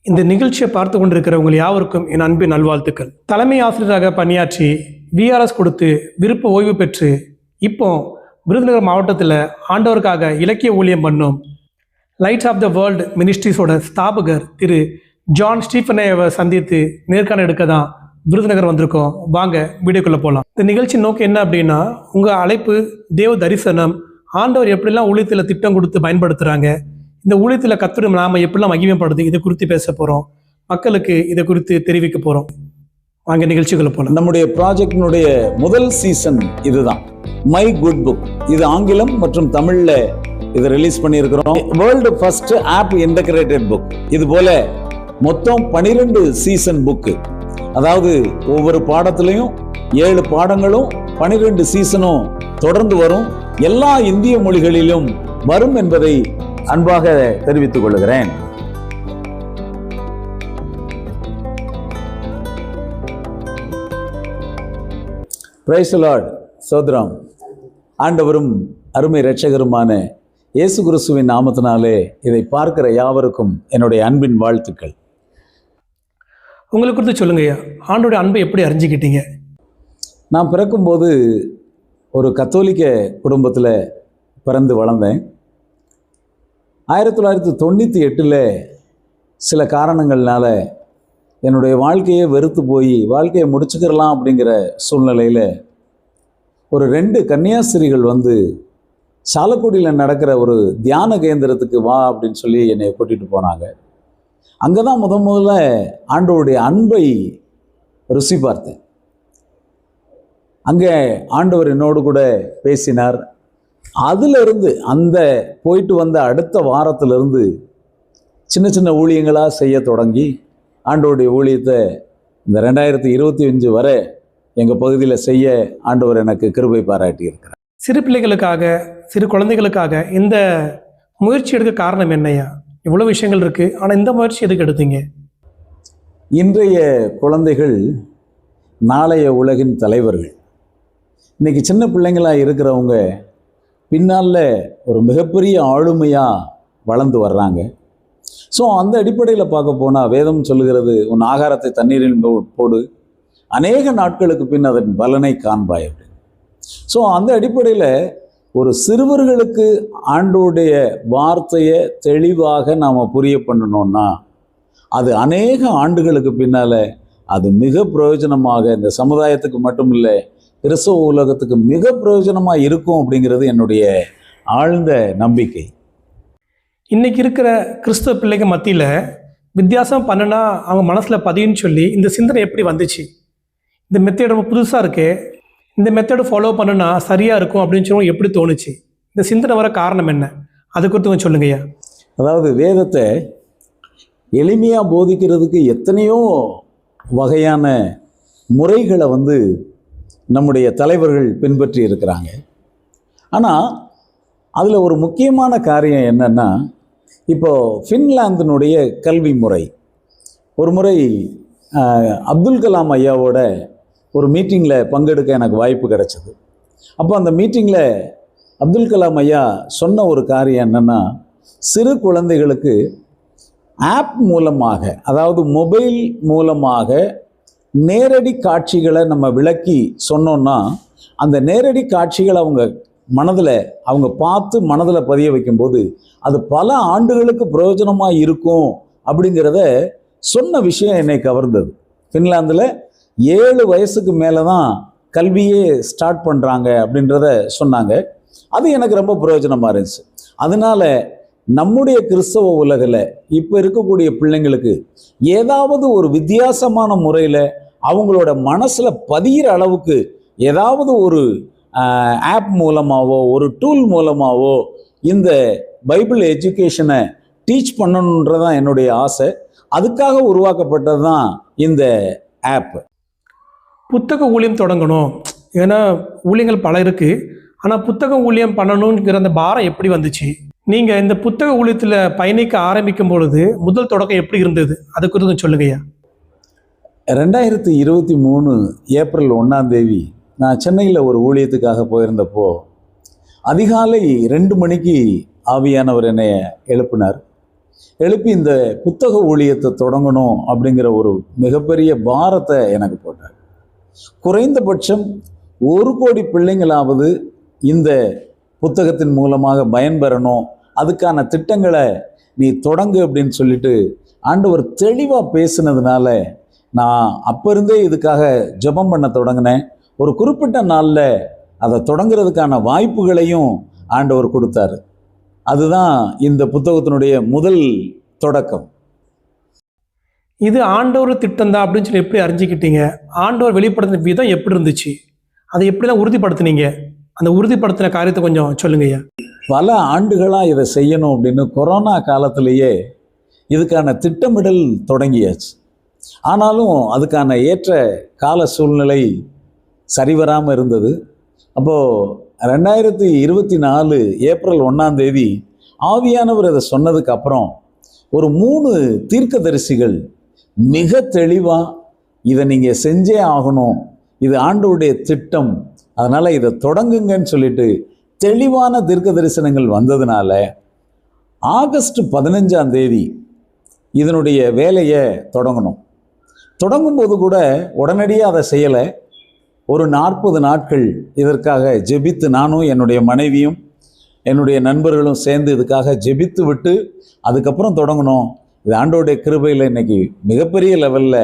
இந்த நிகழ்ச்சியை பார்த்து கொண்டிருக்கிறவங்க யாவருக்கும் என் அன்பின் நல்வாழ்த்துக்கள். தலைமை ஆசிரியராக பணியாற்றி விஆர்எஸ் கொடுத்து விருப்ப ஓய்வு பெற்று இப்போ விருதுநகர் மாவட்டத்தில் ஆண்டவருக்காக இலக்கிய ஊழியம் பண்ணும் லைட்ஸ் ஆஃப் த வேர்ல்டு மினிஸ்ட்ரிஸோட ஸ்தாபகர் திரு ஜான் ஸ்டீஃபனையை சந்தித்து நேர்காணல் எடுக்க தான் விருதுநகர் வந்திருக்கோம். வாங்க வீடியோக்குள்ளே போகலாம். இந்த நிகழ்ச்சி நோக்கம் என்ன அப்படின்னா, உங்கள் அழைப்பு, தேவ தரிசனம், ஆண்டவர் எப்படிலாம் ஊழியத்தில் திட்டம் கொடுத்து பயன்படுத்துகிறாங்க, இந்த ஊழியத்தில் கத்துடும் நாம எப்படிலாம் மகிமைப்படுது, இதை குறித்து பேச போகிறோம். மக்களுக்கு இதை குறித்து தெரிவிக்க போகிறோம். வாங்க நிகழ்ச்சிகளை போகலாம். நம்முடைய ப்ராஜெக்டினுடைய முதல் சீசன் இதுதான், மை குட் புக். இது ஆங்கிலம் மற்றும் தமிழ்ல இதை ரிலீஸ் பண்ணியிருக்கிறோம். World first app integrated book. இது போல மொத்தம் 12 சீசன் புக்கு. அதாவது ஒவ்வொரு பாடத்திலையும் 7 பாடங்களும் 12 சீசனும் தொடர்ந்து வரும். எல்லா இந்திய மொழிகளிலும் வரும் என்பதை அன்பாக தெரிவித்துக் கொள்கிறேன். Praise the Lord. சோதரம் ஆண்டவரும் அருமை இரட்சகருமான இயேசு கிறிஸ்துவின் நாமத்தினாலே இதை பார்க்கிற யாவருக்கும் என்னுடைய அன்பின் வாழ்த்துக்கள். உங்களை குறித்து சொல்லுங்கய்யா, ஆண்டோடைய அன்பை எப்படி அறிஞ்சிக்கிட்டீங்க? நான் பிறக்கும்போது ஒரு கத்தோலிக்க குடும்பத்தில் பிறந்து வளர்ந்தேன். 1998 சில காரணங்கள்னால என்னுடைய வாழ்க்கையை வெறுத்து போய் வாழ்க்கையை முடிச்சுக்கிறலாம் அப்படிங்கிற சூழ்நிலையில் ஒரு 2 கன்னியாஸ்திரிகள் வந்து சாலக்குடியில் நடக்கிற ஒரு தியான கேந்திரத்துக்கு வா அப்படின்னு சொல்லி என்னை கூட்டிகிட்டு போனாங்க. அங்கே தான் முதல்ல ஆண்டவருடைய அன்பை ருசி பார்த்தேன். அங்கே ஆண்டவர் என்னோடு கூட பேசினார். அதிலிருந்து அந்த போயிட்டு வந்த அடுத்த வாரத்திலிருந்து சின்ன சின்ன ஊழியங்களாக செய்ய தொடங்கி ஆண்டவருடைய ஊழியத்தை இந்த 2025 வரை எங்கள் பகுதியில் செய்ய ஆண்டவர் எனக்கு கிருபை பாராட்டி இருக்கிறார். சிறு பிள்ளைகளுக்காக, சிறு குழந்தைகளுக்காக இந்த முயற்சி எடுக்க காரணம் என்னையா? இவ்வளோ விஷயங்கள் இருக்குது, ஆனால் இந்த முயற்சி எதுக்கு எடுத்தீங்க? இன்றைய குழந்தைகள் நாளைய உலகின் தலைவர்கள். இன்றைக்கி சின்ன பிள்ளைங்களாக இருக்கிறவங்க பின்னால் ஒரு மிகப்பெரிய ஆளுமையாக வளர்ந்து வர்றாங்க. ஸோ அந்த அடிப்படையில் பார்க்க போனால் வேதம் சொல்லுகிறது, உன் ஆகாரத்தை தண்ணீரில் போடு, அநேக நாட்களுக்கு பின் அதன் பலனை காண்பாய் அப்படின்னு. ஸோ அந்த அடிப்படையில் ஒரு சிறுவர்களுக்கு ஆண்டோடைய வார்த்தையை தெளிவாக நாம் புரிய பண்ணணும்னா அது அநேக ஆண்டுகளுக்கு பின்னால் அது மிக பிரயோஜனமாக இந்த சமுதாயத்துக்கு மட்டும் இல்லை, கிறிஸ்தவ உலகத்துக்கு மிக பிரயோஜனமாக இருக்கும் அப்படிங்கிறது என்னுடைய ஆழ்ந்த நம்பிக்கை. இன்றைக்கி இருக்கிற கிறிஸ்தவ பிள்ளைங்க மத்தியில் வித்தியாசம் பண்ணுனா அவங்க மனசில் பதியுன்னு சொல்லி இந்த சிந்தனை எப்படி வந்துச்சு? இந்த மெத்தேட் ரொம்ப புதுசாக இருக்குது, இந்த மெத்தேடு ஃபாலோ பண்ணுனா சரியாக இருக்கும் அப்படின்னு சொல்லி எப்படி தோணுச்சு? இந்த சிந்தனை வர காரணம் என்ன? அது குறித்து கொஞ்சம் சொல்லுங்கய்யா. அதாவது வேதத்தை எளிமையாக போதிக்கிறதுக்கு எத்தனையோ வகையான முறைகளை வந்து நம்முடைய தலைவர்கள் பின்பற்றி இருக்கிறாங்க. ஆனால் அதில் ஒரு முக்கியமான காரியம் என்னென்னா, இப்போது ஃபின்லாந்தினுடைய கல்வி முறை. ஒரு முறை அப்துல் கலாம் ஐயாவோட ஒரு மீட்டிங்கில் பங்கெடுக்க எனக்கு வாய்ப்பு கிடைச்சது. அப்போ அந்த மீட்டிங்கில் அப்துல் கலாம் ஐயா சொன்ன ஒரு காரியம் என்னென்னா, சிறு குழந்தைகளுக்கு ஆப் மூலமாக, அதாவது மொபைல் மூலமாக நேரடி காட்சிகளை நம்ம விளக்கி சொன்னோன்னா அந்த நேரடி காட்சிகளை அவங்க மனதில் அவங்க பார்த்து மனதில் பதிய வைக்கும்போது அது பல ஆண்டுகளுக்கு பிரயோஜனமாக இருக்கும் அப்படிங்கிறத சொன்ன விஷயம் என்னை கவர்ந்தது. ஃபின்லாந்தில் 7 வயசுக்கு மேலே தான் கல்வியே ஸ்டார்ட் பண்ணுறாங்க அப்படின்றத சொன்னாங்க. அது எனக்கு ரொம்ப பிரயோஜனமாக இருந்துச்சு. அதனால் நம்முடைய கிறிஸ்தவ உலகில் இப்போ இருக்கக்கூடிய பிள்ளைங்களுக்கு ஏதாவது ஒரு வித்தியாசமான முறையில் அவங்களோட மனசில் பதிகிற அளவுக்கு ஏதாவது ஒரு ஆப் மூலமாகவோ ஒரு டூல் மூலமாகவோ இந்த பைபிள் எஜுகேஷனை டீச் பண்ணணுன்றதான் என்னுடைய ஆசை. அதுக்காக உருவாக்கப்பட்டது தான் இந்த ஆப். புத்தக ஊழியம் தொடங்கணும், ஏன்னா ஊழியங்கள் பல இருக்குது, ஆனால் புத்தக ஊழியம் பண்ணணுங்கிற அந்த பாரம் எப்படி வந்துச்சு? நீங்கள் இந்த புத்தக ஊழியத்தில் பயணிக்க ஆரம்பிக்கும் பொழுது முதல் தொடக்கம் எப்படி இருந்தது? அது குறித்து சொல்லுங்கய்யா. 2023 ஏப்ரல் 1ஆம் தேதி நான் சென்னையில் ஒரு ஊழியத்துக்காக போயிருந்தப்போ அதிகாலை 2 மணிக்கு ஆவியானவர் என்னை எழுப்பினார். எழுப்பி இந்த புத்தக ஊழியத்தை தொடங்கணும் அப்படிங்கிற ஒரு மிகப்பெரிய பாரத்தை எனக்கு போட்டார். குறைந்தபட்சம் 1 கோடி பிள்ளைங்களாவது இந்த புத்தகத்தின் மூலமாக பயன்பெறணும், அதுக்கான திட்டங்களை நீ தொடங்கு அப்படின்னு சொல்லிட்டு ஆண்டவர் தெளிவாக பேசினதுனால நான் அப்போ இருந்தே இதுக்காக ஜெபம் பண்ண தொடங்கினேன். ஒரு குறிப்பிட்ட நாளில் அதை தொடங்குறதுக்கான வாய்ப்புகளையும் ஆண்டவர் கொடுத்தாரு. அதுதான் இந்த புத்தகத்தினுடைய முதல் தொடக்கம். இது ஆண்டவர் திட்டம் தான் அப்படின்னு சொல்லி எப்படி அறிஞ்சிக்கிட்டீங்க? ஆண்டவர் வெளிப்படுத்தின விதம் எப்படி இருந்துச்சு? அதை எப்படிலாம் உறுதிப்படுத்துனீங்க? அந்த உறுதிப்படுத்தின காரியத்தை கொஞ்சம் சொல்லுங்க ஐயா. பல ஆண்டுகளாக இதை செய்யணும் அப்படின்னு கொரோனா காலத்திலேயே இதுக்கான திட்டமிடல் தொடங்கியாச்சு. ஆனாலும் அதுக்கான ஏற்ற கால சூழ்நிலை சரிவராமல் இருந்தது. அப்போது 2024 ஏப்ரல் 1ஆம் தேதி ஆவியானவர் அதை சொன்னதுக்கு அப்புறம் ஒரு 3 தீர்க்கதரிசிகள் மிக தெளிவாக இதை நீங்கள் செஞ்சே ஆகணும், இது ஆண்டவருடைய திட்டம், அதனால் இதை தொடங்குங்கன்னு சொல்லிட்டு தெளிவான தீர்க்க தரிசனங்கள் வந்ததுனால ஆகஸ்ட் 15ஆம் தேதி இதனுடைய வேலையை தொடங்கணும். தொடங்கும்போது கூட உடனடியாக அதை செய்யலை. ஒரு 40 நாட்கள் இதற்காக ஜெபித்து, நானும் என்னுடைய மனைவியும் என்னுடைய நண்பர்களும் சேர்ந்து இதுக்காக ஜெபித்து விட்டு அதுக்கப்புறம் தொடங்கணும். இது ஆண்டவருடைய கிருபையில் இன்னைக்கு மிகப்பெரிய லெவலில்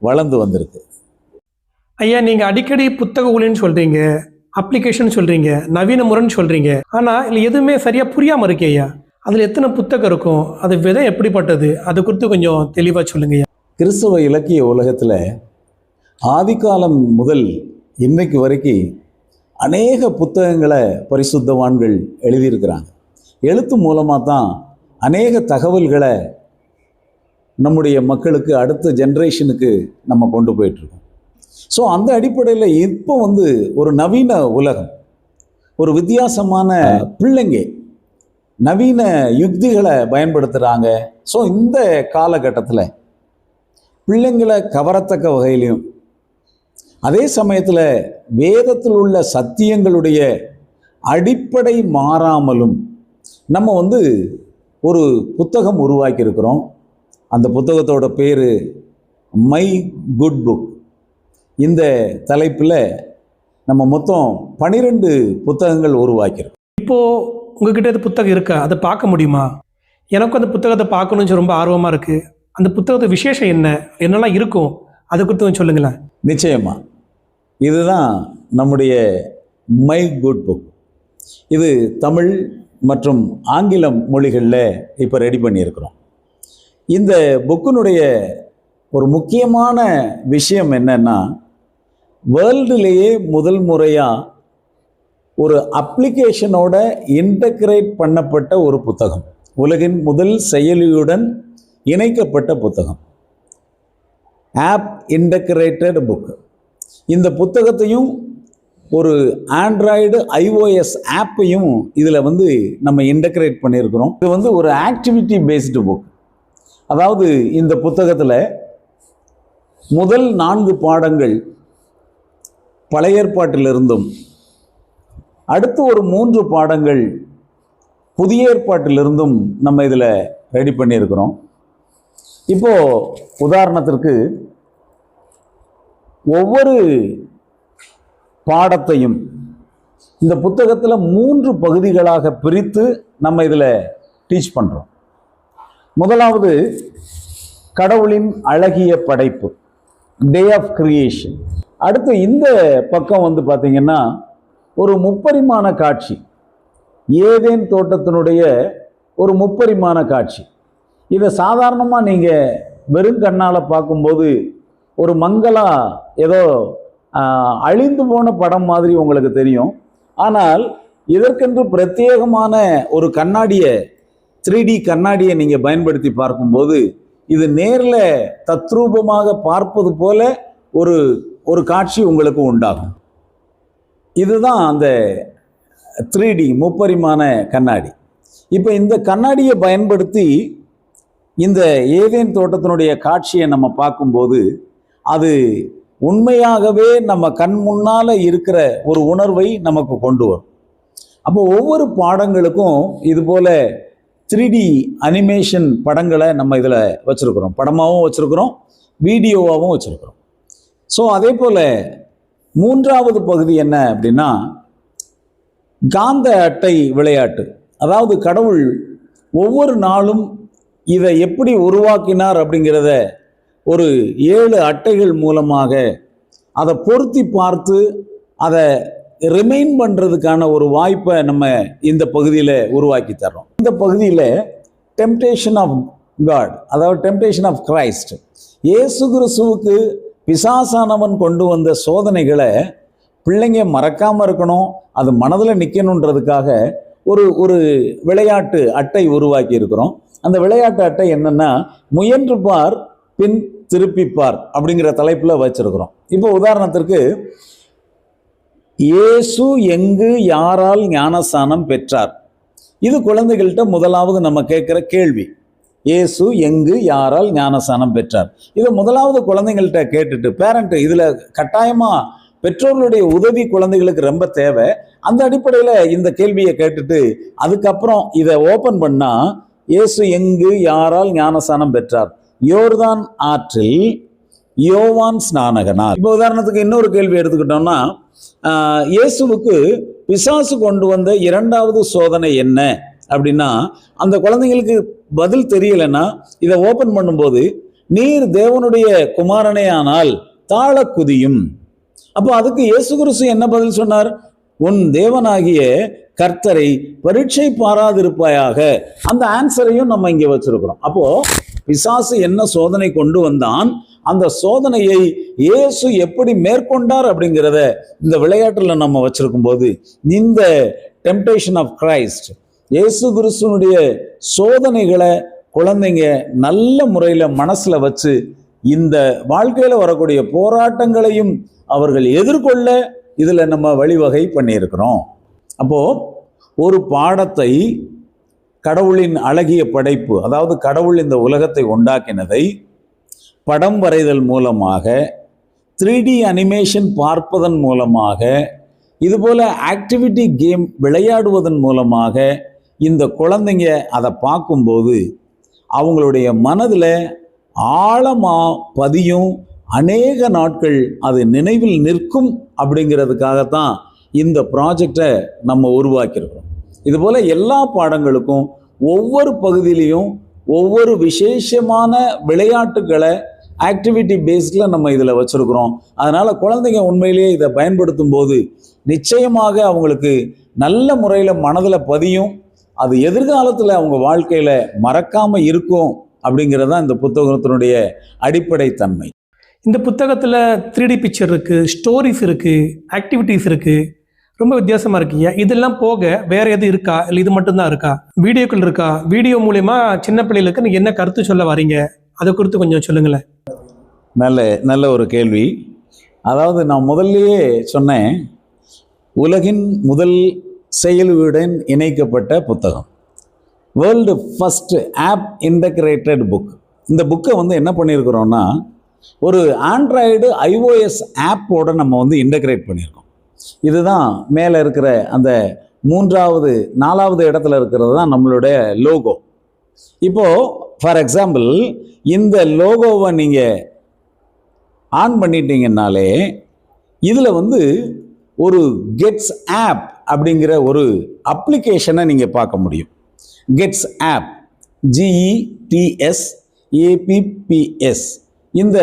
வளர்ந்து வந்திருக்கு. ஐயா, நீங்கள் அடிக்கடி புத்தக ஊழியன்னு சொல்கிறீங்க, அப்ளிகேஷன் சொல்கிறீங்க, நவீன முறைன்னு சொல்கிறீங்க. ஆனால் இதில் எதுவுமே சரியாக புரியாமல் இருக்கே ஐயா. அதில் எத்தனை புத்தகம் இருக்கும், அது விதம் எப்படிப்பட்டது, அது குறித்து கொஞ்சம் தெளிவாக சொல்லுங்க ஐயா. கிறிஸ்தவ இலக்கிய உலகத்தில் ஆதிகாலம் முதல் இன்னைக்கு வரைக்கும் அநேக புத்தகங்களை பரிசுத்தவான்கள் எழுதியிருக்கிறாங்க. எழுத்து மூலமாக தான் அநேக தகவல்களை நம்முடைய மக்களுக்கு, அடுத்த ஜென்ரேஷனுக்கு நம்ம கொண்டு போயிட்டுருக்கோம். ஸோ அந்த அடிப்படையில் இப்போ ஒரு நவீன உலகம், ஒரு வித்தியாசமான பிள்ளைங்க நவீன யுக்திகளை பயன்படுத்துகிறாங்க. ஸோ இந்த காலகட்டத்தில் பிள்ளைங்களை கவரத்தக்க வகையிலையும் அதே சமயத்தில் வேதத்தில் உள்ள சத்தியங்களுடைய அடிப்படை மாறாமலும் நம்ம ஒரு புத்தகம் உருவாக்கியிருக்கிறோம். அந்த புத்தகத்தோட பேர் மை குட் புக். இந்த தலைப்பில் நம்ம மொத்தம் 12 புத்தகங்கள் உருவாக்கிறோம். இப்போது உங்ககிட்ட இந்த புத்தகம் இருக்கா? அதை பார்க்க முடியுமா? எனக்கும் அந்த புத்தகத்தை பார்க்கணுன்னு ரொம்ப ஆர்வமாக இருக்குது. அந்த புத்தகத்தை விசேஷம் என்னெல்லாம் இருக்கும், அதை குறித்து கொஞ்சம் சொல்லுங்களேன். நிச்சயமாக, இதுதான் நம்முடைய மை குட் புக். இது தமிழ் மற்றும் ஆங்கிலம் மொழிகளில் இப்போ ரெடி பண்ணியிருக்கிறோம். இந்த புக்கினுடைய ஒரு முக்கியமான விஷயம் என்னன்னா, வேர்ல்டுலேயே முதல் முறையாக ஒரு அப்ளிகேஷனோட இன்டகிரேட் பண்ணப்பட்ட ஒரு புத்தகம், உலகின் முதல் செயலியுடன் இணைக்கப்பட்ட புத்தகம், ஆப் இன்டகிரேட்டட் புக். இந்த புத்தகத்தையும் ஒரு ஆண்ட்ராய்டு iOS ஆப்பையும் இதில் நம்ம இன்டகிரேட் பண்ணியிருக்கிறோம். இது ஒரு ஆக்டிவிட்டி பேஸ்டு புக். அதாவது இந்த புத்தகத்தில் முதல் 4 பாடங்கள் பழைய ஏற்பாட்டிலிருந்தும், அடுத்து ஒரு 3 பாடங்கள் புதிய ஏற்பாட்டிலிருந்தும் நம்ம இதில் ரெடி பண்ணியிருக்கிறோம். இப்போது உதாரணத்திற்கு ஒவ்வொரு பாடத்தையும் இந்த புத்தகத்தில் 3 பகுதிகளாக பிரித்து நம்ம இதில் டீச் பண்ணுறோம். முதலாவது கடவுளின் அழகிய படைப்பு, டே ஆஃப் கிரியேஷன். அடுத்து இந்த பக்கம் பார்த்தீங்கன்னா ஒரு முப்பரிமாண காட்சி, ஏதேன் தோட்டத்தினுடைய ஒரு முப்பரிமாண காட்சி. இதை சாதாரணமாக நீங்கள் வெறும் கண்ணால் பார்க்கும்போது ஒரு மங்களா ஏதோ அழிந்து போன படம் மாதிரி உங்களுக்கு தெரியும். ஆனால் இதற்கென்று பிரத்யேகமான ஒரு கண்ணாடியை, 3D கண்ணாடியை நீங்கள் பயன்படுத்தி பார்க்கும்போது இது நேரில் தத்ரூபமாக பார்ப்பது போல ஒரு காட்சி உங்களுக்கு உண்டாகும். இதுதான் அந்த 3D முப்பரிமாண கண்ணாடி. இப்போ இந்த கண்ணாடியை பயன்படுத்தி இந்த ஏதேன் தோட்டத்தினுடைய காட்சியை நம்ம பார்க்கும்போது அது உண்மையாகவே நம்ம கண் முன்னால் இருக்கிற ஒரு உணர்வை நமக்கு கொண்டு வரும். அப்போ ஒவ்வொரு பாடங்களுக்கும் இது போல 3D அனிமேஷன் படங்களை நம்ம இதில் வச்சுருக்கிறோம். படமாகவும் வச்சுருக்கிறோம், வீடியோவாகவும் வச்சுருக்கிறோம். ஸோ அதே போல் மூன்றாவது பகுதி என்ன அப்படின்னா காந்த அட்டை விளையாட்டு. அதாவது கடவுள் ஒவ்வொரு நாளும் இதை எப்படி உருவாக்கினார் அப்படிங்கிறத ஒரு 7 அட்டைகள் மூலமாக அதை பொருத்தி பார்த்து அதை ரிமைண்ட் பண்ணுறதுக்கான ஒரு வாய்ப்பை நம்ம இந்த பகுதியில் உருவாக்கி தர்றோம். இந்த பகுதியில் டெம்டேஷன் ஆஃப் காட், அதாவது டெம்டேஷன் ஆஃப் கிரைஸ்ட், இயேசு கிறிஸ்துவுக்கு பிசாசானவன் கொண்டு வந்த சோதனைகளை பிள்ளைங்க மறக்காமல் இருக்கணும், அது மனதில் நிற்கணுன்றதுக்காக ஒரு விளையாட்டு அட்டை உருவாக்கி இருக்கிறோம். அந்த விளையாட்டு அட்டை என்னன்னா முயன்று பார் பின் திருப்பிப்பார் அப்படிங்கிற தலைப்பில் வச்சிருக்கிறோம். இப்போ உதாரணத்திற்கு இயேசு எங்கு யாரால் ஞானஸ்நானம் பெற்றார், இது குழந்தைகள்கிட்ட முதலாவது நம்ம கேட்குற கேள்வி. இயேசு எங்கு யாரால் ஞானஸ்நானம் பெற்றார், இதை முதலாவது குழந்தைங்கள்ட்ட கேட்டுட்டு பேரண்ட் இதில் கட்டாயமாக பெற்றோர்களுடைய உதவி குழந்தைகளுக்கு ரொம்ப தேவை. அந்த அடிப்படையில் இந்த கேள்வியை கேட்டுட்டு அதுக்கப்புறம் இதை ஓப்பன் பண்ணால் இயேசு எங்கு யாரால் ஞானஸ்நானம் பெற்றார், யோர்தான் ஆற்றில் யோவான் ஸ்நானகனார். இப்போ உதாரணத்துக்கு இன்னொரு கேள்வி எடுத்துக்கிட்டோம்னா இயேசுவுக்கு பிசாசு கொண்டு வந்த 2வது சோதனை என்ன அப்படின்னா அந்த குழந்தைங்களுக்கு பதில் தெரியலைன்னா இதை ஓப்பன் பண்ணும்போது நீர் தேவனுடைய குமாரனே ஆனால் தாழ குதியும். அப்போ அதுக்கு இயேசு கிறிஸ்து என்ன பதில் சொன்னார், உன் தேவனாகிய கர்த்தரை பரீட்சை பாராதிருப்பாயாக. அந்த ஆன்சரையும் நம்ம இங்கே வச்சிருக்கிறோம். அப்போ பிசாசு என்ன சோதனை கொண்டு வந்தான், அந்த சோதனையை இயேசு எப்படி மேற்கொண்டார் அப்படிங்கிறத இந்த விளையாட்டில் நம்ம வச்சிருக்கும் போது இந்த டெம்டேஷன் ஆஃப் கிரைஸ்ட், இயேசு கிறிஸ்துனுடைய சோதனைகளை குழந்தைங்க நல்ல முறையில் மனசில் வச்சு இந்த வாழ்க்கையில் வரக்கூடிய போராட்டங்களையும் அவர்கள் எதிர்கொள்ள இதில் நம்ம வழிவகை பண்ணியிருக்கிறோம். அப்போது ஒரு பாடத்தை கடவுளின் அழகிய படைப்பு, அதாவது கடவுள் இந்த உலகத்தை உண்டாக்கினதை படம் வரைதல் மூலமாக 3D அனிமேஷன் பார்ப்பதன் மூலமாக இதுபோல் ஆக்டிவிட்டி கேம் விளையாடுவதன் மூலமாக இந்த குழந்தைங்க அதை பார்க்கும்போது அவங்களுடைய மனதில் ஆழமாக பதியும், அநேக நாட்கள் அது நினைவில் நிற்கும். அப்படிங்கிறதுக்காகத்தான் இந்த ப்ராஜெக்டை நம்ம உருவாக்கியிருக்கிறோம். இதுபோல் எல்லா பாடங்களுக்கும் ஒவ்வொரு பகுதியிலையும் ஒவ்வொரு விசேஷமான விளையாட்டுகளை ஆக்டிவிட்டி பேஸ்டில் நம்ம இதில் வச்சுருக்கிறோம். அதனால் குழந்தைங்க உண்மையிலேயே இதை பயன்படுத்தும் போது நிச்சயமாக அவங்களுக்கு நல்ல முறையில் மனதில் பதியும், அது எதிர்காலத்தில் அவங்க வாழ்க்கையில் மறக்காமல் இருக்கும். அப்படிங்கிறது தான் இந்த புத்தகத்தினுடைய அடிப்படை தன்மை. இந்த புத்தகத்தில் 3D பிக்சர் இருக்குது, ஸ்டோரிஸ் இருக்குது, ஆக்டிவிட்டீஸ் இருக்குது, ரொம்ப வித்தியாசமாக இருக்குங்க. இதெல்லாம் போக வேற எது இருக்கா, இல்லை இது மட்டும்தான் இருக்கா, வீடியோக்கள் இருக்கா? வீடியோ மூலயமா சின்ன பிள்ளைகளுக்கு நீங்கள் என்ன கருத்து சொல்ல வரீங்க, அதை குறித்து கொஞ்சம் சொல்லுங்களேன். நல்ல ஒரு கேள்வி. அதாவது நான் முதல்லையே சொன்னேன், உலகின் முதல் செயலுடன் இணைக்கப்பட்ட புத்தகம், world first app integrated book. இந்த புக்கை என்ன பண்ணியிருக்கிறோன்னா ஒரு ஆண்ட்ராய்டு iOS ஆப்போட நம்ம இன்டகிரேட் பண்ணியிருக்கோம். இதுதான் மேலே இருக்கிற அந்த 3வது 4வது இடத்துல இருக்கிறது தான் நம்மளுடைய லோகோ. இப்போது ஃபார் எக்ஸாம்பிள் இந்த லோகோவை நீங்கள் ஆன் பண்ணிட்டீங்கன்னாலே இதில் ஒரு கெட்ஸ் ஆப் அப்படிங்கிற ஒரு அப்ளிகேஷனை நீங்கள் பார்க்க முடியும். கெட்ஸ் ஆப், GETS APPS, இந்த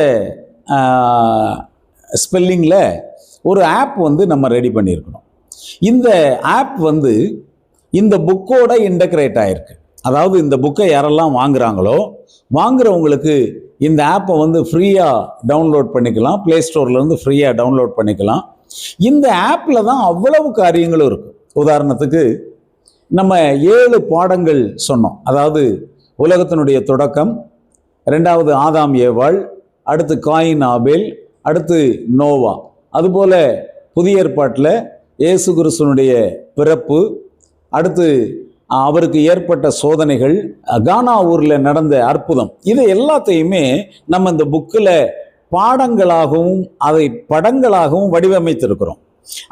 ஸ்பெல்லிங்கில் ஒரு ஆப் நம்ம ரெடி பண்ணியிருக்கணும். இந்த ஆப் இந்த புக்கோட இன்டகிரேட் ஆகிருக்கு. அதாவது இந்த புக்கை யாரெல்லாம் வாங்குகிறாங்களோ வாங்குறவங்களுக்கு இந்த ஆப்பை ஃப்ரீயாக டவுன்லோட் பண்ணிக்கலாம். ப்ளே ஸ்டோர்லேருந்து ஃப்ரீயாக டவுன்லோட் பண்ணிக்கலாம். இந்த ஆப்பில் தான் அவ்வளவு காரியங்களும் இருக்குது. உதாரணத்துக்கு நம்ம 7 பாடங்கள் சொன்னோம். அதாவது உலகத்தினுடைய தொடக்கம், 2வது ஆதாம் ஏவாள், அடுத்து காயின் ஆபேல், அடுத்து நோவா. அதுபோல் புதிய ஏற்பாட்டில் இயேசு கிறிஸ்துனுடைய பிறப்பு, அடுத்து அவருக்கு ஏற்பட்ட சோதனைகள், கானா ஊரில் நடந்த அற்புதம், இது எல்லாத்தையுமே நம்ம இந்த புக்கில் பாடங்களாகவும் அதை படங்களாகவும் வடிவமைத்திருக்கிறோம்.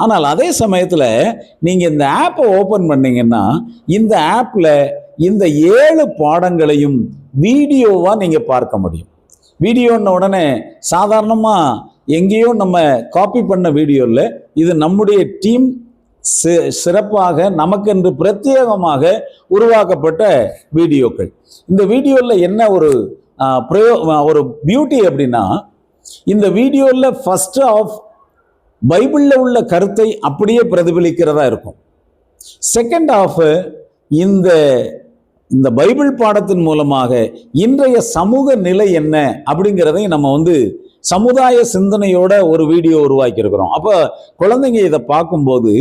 ஆனால் அதே சமயத்தில் நீங்கள் இந்த ஆப்பை ஓப்பன் பண்ணீங்கன்னா இந்த ஆப்பில் இந்த 7 பாடங்களையும் வீடியோவாக நீங்கள் பார்க்க முடியும். வீடியோன்ன உடனே சாதாரணமாக எங்கேயோ நம்ம காப்பி பண்ண வீடியோ இல்லை, இது நம்முடைய டீம் சிறப்பாக நமக்கென்று பிரத்யேகமாக உருவாக்கப்பட்ட வீடியோக்கள். இந்த வீடியோவில் என்ன ஒரு பியூட்டி அப்படின்னா, இந்த வீடியோவில் ஃபர்ஸ்ட் ஆஃப் பைபிளில் உள்ள கருத்தை அப்படியே பிரதிபலிக்கிறதா இருக்கும். செகண்ட் ஆஃப் இந்த பைபிள் பாடத்தின் மூலமாக இன்றைய சமூக நிலை என்ன அப்படிங்கிறதை நம்ம சமுதாய சிந்தனையோட ஒரு வீடியோ உருவாக்கி இருக்கிறோம். அப்போ குழந்தைங்க இதை பார்க்கும்போது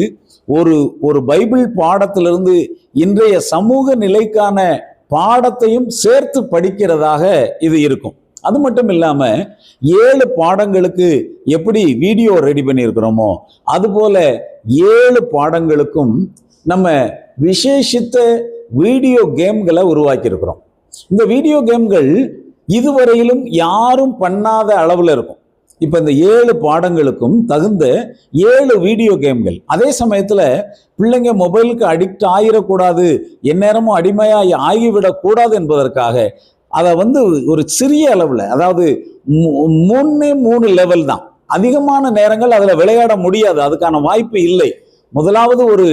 ஒரு பைபிள் பாடத்திலிருந்து இன்றைய சமூக நிலைக்கான பாடத்தையும் சேர்த்து படிக்கிறதாக இது இருக்கும். அது மட்டும் இல்லாம 7 பாடங்களுக்கு எப்படி வீடியோ ரெடி பண்ணியிருக்கிறோமோ அதுபோல 7 பாடங்களுக்கும் நம்ம விசேஷித்த வீடியோ கேம்களை உருவாக்கி இருக்கிறோம். இந்த வீடியோ கேம்கள் இதுவரையிலும் யாரும் பண்ணாத அளவுல இருக்கும். இப்ப இந்த 7 பாடங்களுக்கும் தகுந்த 7 வீடியோ கேம்கள். அதே சமயத்துல பிள்ளைங்க மொபைலுக்கு அடிக்ட் ஆகிடக்கூடாது, எந்நேரமும் அடிமையாகி ஆகிவிடக்கூடாது என்பதற்காக அதை ஒரு சிறிய அளவுல, அதாவது 3 லெவல் தான், அதிகமான நேரங்கள் அதுல விளையாட முடியாது, அதுக்கான வாய்ப்பு இல்லை. முதலாவது ஒரு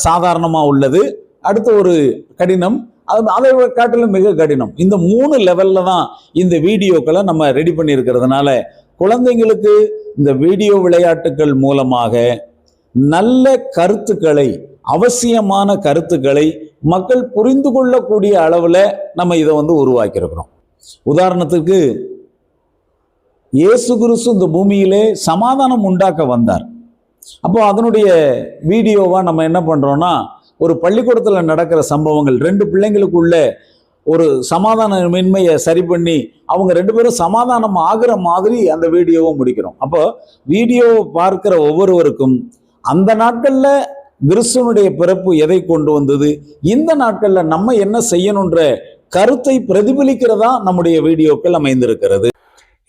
சாதாரணமா உள்ளது, அடுத்து ஒரு கடினம், அதை காட்டிலும் மிக கடினம். இந்த 3 லெவல்ல தான் இந்த வீடியோக்களை நம்ம ரெடி பண்ணி இருக்கிறதுனால குழந்தைங்களுக்கு இந்த வீடியோ விளையாட்டுகள் மூலமாக நல்ல கருத்துக்களை, அவசியமான கருத்துக்களை மக்கள் புரிந்து கொள்ளக்கூடிய அளவுல நம்ம இதை உருவாக்கி இருக்கிறோம். உதாரணத்துக்கு இயேசு கிறிஸ்து இந்த பூமியிலே சமாதானம் உண்டாக்க வந்தார். அப்போ அதனுடைய வீடியோவா நம்ம என்ன பண்றோம்னா, ஒரு பள்ளிக்கூடத்துல நடக்கிற சம்பவங்கள், 2 பிள்ளைங்களுக்குள்ள ஒரு சமாதானமின்மையை சரி பண்ணி அவங்க 2 பேரும் சமாதானம் ஆகிற மாதிரி அந்த வீடியோவை முடிக்கிறோம். அப்போ வீடியோவை பார்க்கிற ஒவ்வொருவருக்கும் அந்த நாட்கள்ல கிறிஸ்துவனுடைய பிறப்பு எதை கொண்டு வந்தது, இந்த நாட்கள்ல நம்ம என்ன செய்யணுன்ற கருத்தை பிரதிபலிக்கிறதா நம்முடைய வீடியோக்கள் அமைந்திருக்கிறது.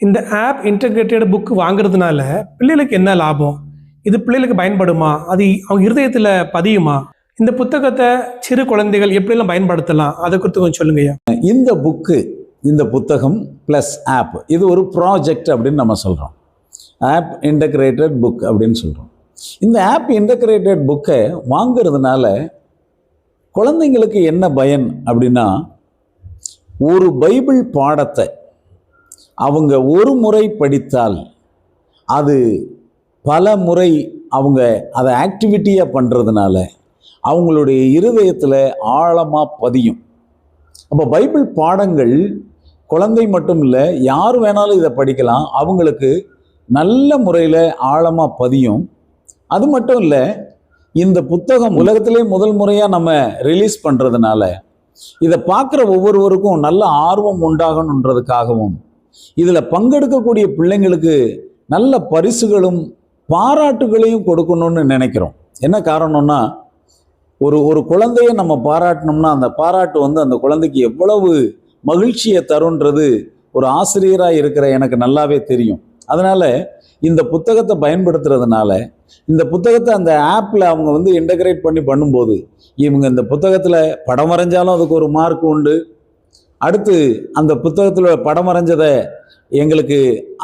இந்த ஆப் இன்டகிரேட்டட் புக் வாங்குறதுனால பிள்ளைகளுக்கு என்ன லாபம்? இது பிள்ளைகளுக்கு பயன்படுமா? அது அவங்க இருதயத்துல பதியுமா? இந்த புத்தகத்தை சிறு குழந்தைகள் எப்படிலாம் பயன்படுத்தலாம், அதை குறித்து கொஞ்சம் சொல்லுங்கய்யா. இந்த புத்தகம் பிளஸ் ஆப், இது ஒரு ப்ராஜெக்ட் அப்படின்னு நம்ம சொல்றோம். ஆப் இன்டகிரேட்டட் புக் அப்படின்னு சொல்றோம். இந்த ஆப் இன்டகிரேட்டட் புக்கை வாங்கிறதுனால குழந்தைங்களுக்கு என்ன பயன் அப்படின்னா, ஒரு பைபிள் பாடத்தை அவங்க ஒரு முறை படித்தால் அது பல முறை அவங்க அதை ஆக்டிவிட்டியாக பண்ணுறதுனால அவங்களுடைய இருதயத்தில் ஆழமாக பதியும். அப்போ பைபிள் பாடங்கள் குழந்தை மட்டும் இல்லை, யார் வேணாலும் இதை படிக்கலாம், அவங்களுக்கு நல்ல முறையில் ஆழமாக பதியும். அது மட்டும் இல்லை, இந்த புத்தகம் உலகத்திலே முதல் முறையாக நம்ம ரிலீஸ் பண்ணுறதுனால இதை பார்க்குற ஒவ்வொருவருக்கும் நல்ல ஆர்வம் உண்டாகணுன்றதுக்காகவும் இதில் பங்கெடுக்கக்கூடிய பிள்ளைங்களுக்கு நல்ல பரிசுகளும் பாராட்டுகளையும் கொடுக்கணும்னு நினைக்கிறோம். என்ன காரணம்னா, ஒரு குழந்தையை நம்ம பாராட்டணும்னா அந்த பாராட்டு அந்த குழந்தைக்கு எவ்வளவு மகிழ்ச்சியை தருன்றது ஒரு ஆசிரியராக இருக்கிற எனக்கு நல்லாவே தெரியும். அதனால இந்த புத்தகத்தை பயன்படுத்துறதுனால, இந்த புத்தகத்தை அந்த ஆப்பில் அவங்க இன்டகிரேட் பண்ணி பண்ணும்போது, இவங்க இந்த புத்தகத்தில் படம் வரைஞ்சாலும் அதுக்கு ஒரு மார்க் உண்டு. அடுத்து அந்த புத்தகத்தில் படம் வரைஞ்சதை எங்களுக்கு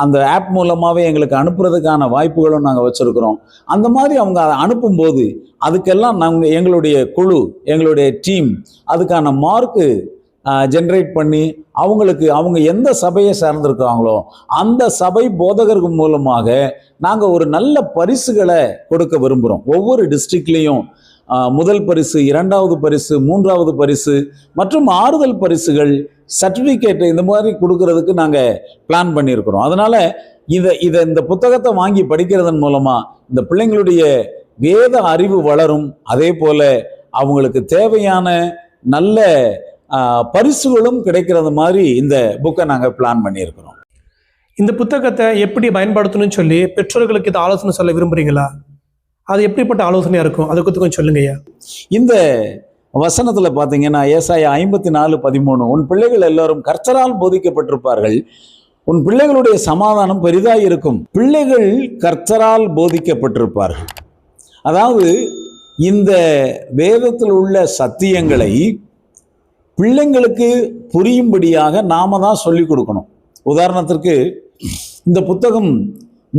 அந்த ஆப் மூலமாகவே எங்களுக்கு அனுப்புறதுக்கான வாய்ப்புகளும் நாங்கள் வச்சுருக்கிறோம். அந்த மாதிரி அவங்க அதை அனுப்பும்போது அதுக்கெல்லாம் நாங்கள் எங்களுடைய குழு, எங்களுடைய டீம் அதுக்கான மார்க்கு ஜென்ரேட் பண்ணி அவங்க எந்த சபையை சார்ந்திருக்காங்களோ அந்த சபை போதகர்கள் மூலமாக நாங்கள் ஒரு நல்ல பரிசுகளை கொடுக்க விரும்புகிறோம். ஒவ்வொரு டிஸ்ட்ரிக்ட்லேயும் முதல் பரிசு, 2வது பரிசு, 3வது பரிசு மற்றும் ஆறுதல் பரிசுகள், சர்டிஃபிகேட் இந்த மாதிரி கொடுக்கறதுக்கு நாங்கள் பிளான் பண்ணியிருக்கிறோம். அதனால் இந்த புத்தகத்தை வாங்கி படிக்கிறதன் மூலமாக இந்த பிள்ளைங்களுடைய வேத அறிவு வளரும். அதே போல் அவங்களுக்கு தேவையான நல்ல பரிசுகளும் கிடைக்கிறது மாதிரி இந்த புக்கை நாங்கள் பிளான் பண்ணியிருக்கிறோம். இந்த புத்தகத்தை எப்படி பயன்படுத்தணும்னு சொல்லி பெற்றோர்களுக்கு இது ஆலோசனை சொல்ல விரும்புகிறீங்களா? அது எப்படிப்பட்ட ஆலோசனையாக இருக்கும், அதை குறித்து கொஞ்சம் சொல்லுங்கய்யா. இந்த வசனத்தில் பார்த்தீங்கன்னா ஏசாயா 54:13, உன் பிள்ளைகள் எல்லோரும் கர்த்தரால் போதிக்கப்பட்டிருப்பார்கள், உன் பிள்ளைகளுடைய சமாதானம் பெரிதாய் இருக்கும். பிள்ளைகள் கர்த்தரால் போதிக்கப்பட்டிருப்பார்கள். அதாவது இந்த வேதத்தில் உள்ள சத்தியங்களை பிள்ளைங்களுக்கு புரியும்படியாக நாம தான் சொல்லிக் கொடுக்கணும். உதாரணத்திற்கு இந்த புத்தகம்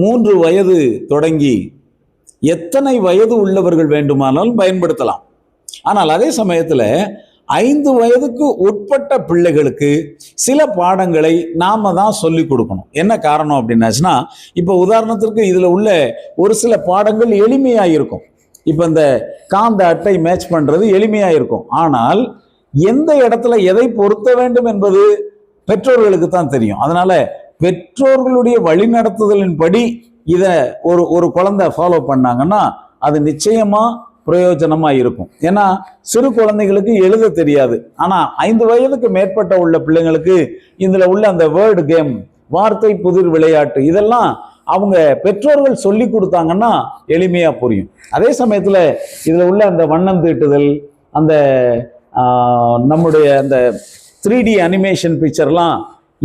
3 வயது தொடங்கி எத்தனை வயது உள்ளவர்கள் வேண்டுமானாலும் பயன்படுத்தலாம். ஆனால் அதே சமயத்தில் 5 வயதுக்கு உட்பட்ட பிள்ளைகளுக்கு சில பாடங்களை நாம தான் சொல்லிக் கொடுக்கணும். என்ன காரணம் அப்படின்னாச்சுன்னா, இப்போ உதாரணத்திற்கு இதில் உள்ள ஒரு சில பாடங்கள் எளிமையாக இருக்கும். இப்போ இந்த காந்த அட்டை மேட்ச் பண்ணுறது எளிமையாக இருக்கும். ஆனால் எந்த இடத்துல எதை பொருத்த வேண்டும் என்பது பெற்றோர்களுக்கு தான் தெரியும். அதனால பெற்றோர்களுடைய வழிநடத்துதலின்படி இதை ஒரு குழந்தை ஃபாலோ பண்ணாங்கன்னா அது நிச்சயமா பிரயோஜனமா இருக்கும். ஏன்னா சிறு குழந்தைகளுக்கு எழுத தெரியாது. ஆனா 5 வயதுக்கு மேற்பட்ட உள்ள பிள்ளைங்களுக்கு இதுல உள்ள அந்த வேர்டு கேம், வார்த்தை புதிர் விளையாட்டு, இதெல்லாம் அவங்க பெற்றோர்கள் சொல்லி கொடுத்தாங்கன்னா எளிமையா புரியும். அதே சமயத்துல இதுல உள்ள அந்த வண்ணம் தீட்டுதல், அந்த நம்முடைய அந்த 3D அனிமேஷன் பிக்சர்லாம்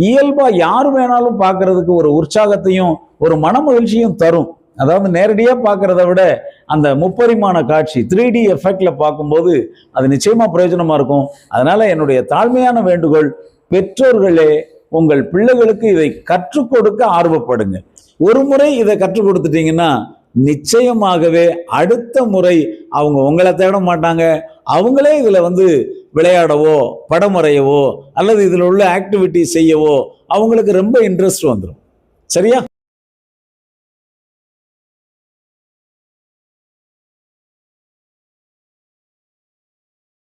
இயல்பா யார் வேணாலும் பார்க்கறதுக்கு ஒரு உற்சாகத்தையும் ஒரு மன மகிழ்ச்சியும் தரும். அதாவது நேரடியாக பார்க்கறத விட அந்த முப்பரிமாண காட்சி 3D எஃபெக்ட்ல பார்க்கும்போது அது நிச்சயமா பிரயோஜனமா இருக்கும். அதனால என்னுடைய தாழ்மையான வேண்டுகோள், பெற்றோர்களே உங்கள் பிள்ளைகளுக்கு இதை கற்றுக் கொடுக்க ஆர்வப்படுங்க. ஒரு முறை இதை கற்றுக் கொடுத்துட்டீங்கன்னா நிச்சயமாகவே அடுத்த முறை அவங்க உங்களை தேட மாட்டாங்க. அவங்களே இதுல விளையாடவோ படம் வரையவோ அல்லது இதுல உள்ள ஆக்டிவிட்டி செய்யவோ அவங்களுக்கு ரொம்ப இன்ட்ரெஸ்ட் வந்துடும். சரியா?